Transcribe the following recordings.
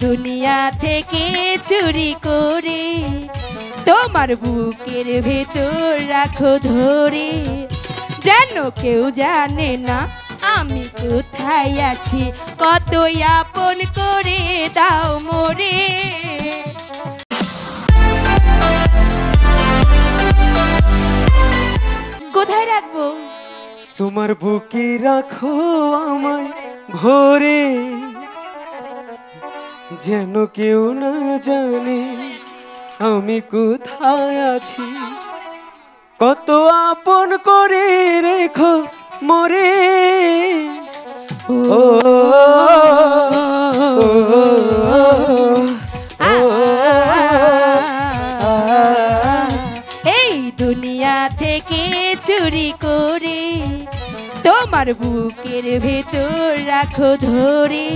দুনিয়া থেকে চুরি করে তোমার বুকের ভেতর রাখো ধরে, যেন কেউ জানে না আমি কোথায় আছি, কত আপন করে দাও মোরে। কোথায় রাখবো? তোমার বুকে রাখো আমায় ভরে, যেন কেউ না জানে আমি কোথায় আছি, কত আপন করে রেখো মোরে। ও এই দুনিয়া থেকে চুরি করে তোমার বুকের ভেতর রাখো ধরে,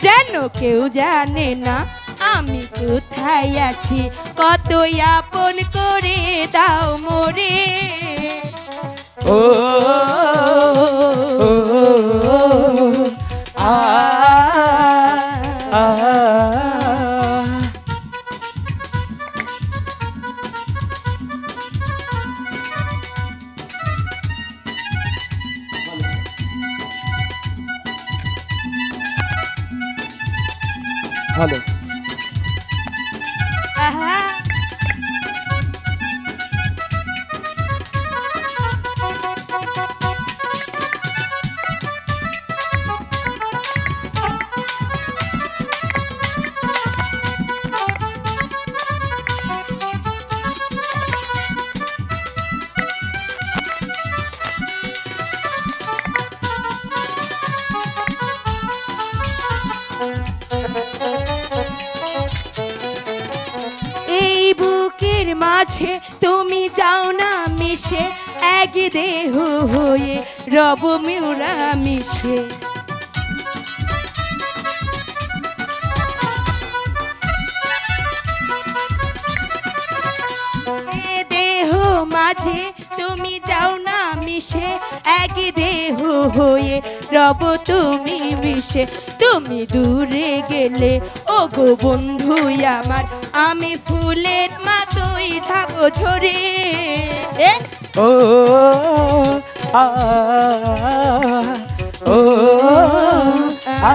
যেন কেউ জানে না আমি কোথায় আছি, কত আপন করে দাও মোরে। ও আ আ ভালো। আহা এই বুকের মাঝে তুমি যাও না মিশে, এক দেহ হয়ে রব মিউরা মিশে। এ দেহ মাঝে তুমি যাও না মিশে, এক দেহ হয়ে রব তুমি মিশে। তুমি দূরে গেলে ও গো বন্ধু আমার, আমি ফুলের মতোই যাবো ঝরে। ও আ ও আ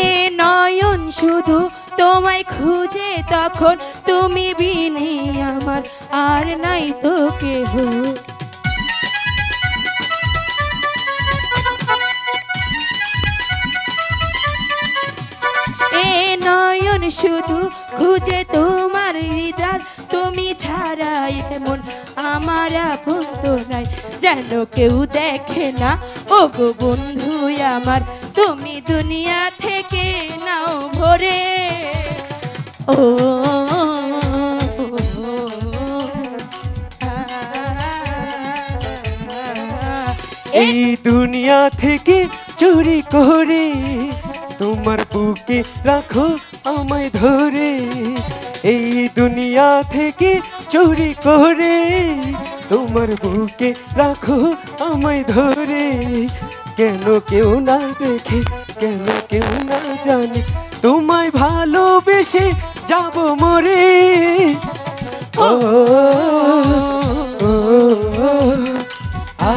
এ নয়ন শুধু তোমায় খুঁজে তখন, তুমি বিনে আমার আর নাই তো কেহ। এ নয়ন শুধু খুঁজে তোমার হৃদয়, তুমি ছাড়া এমন আমার আপন তো নাই, যেন কেউ দেখে না ও গো বন্ধু আমার, তুমি দুনিয়া থেকে নাও ভরে। ও এই দুনিয়া থেকে চুরি করে তোমার বুকে রাখো আমায় ধরে, এই দুনিয়া থেকে চুরি করে তোমার বুকে রাখো আমায় ধরে, কেন কেউ না দেখে কেন কেউ না জানে তোমায় ভালোবেসে যাব মরে। ও ও আ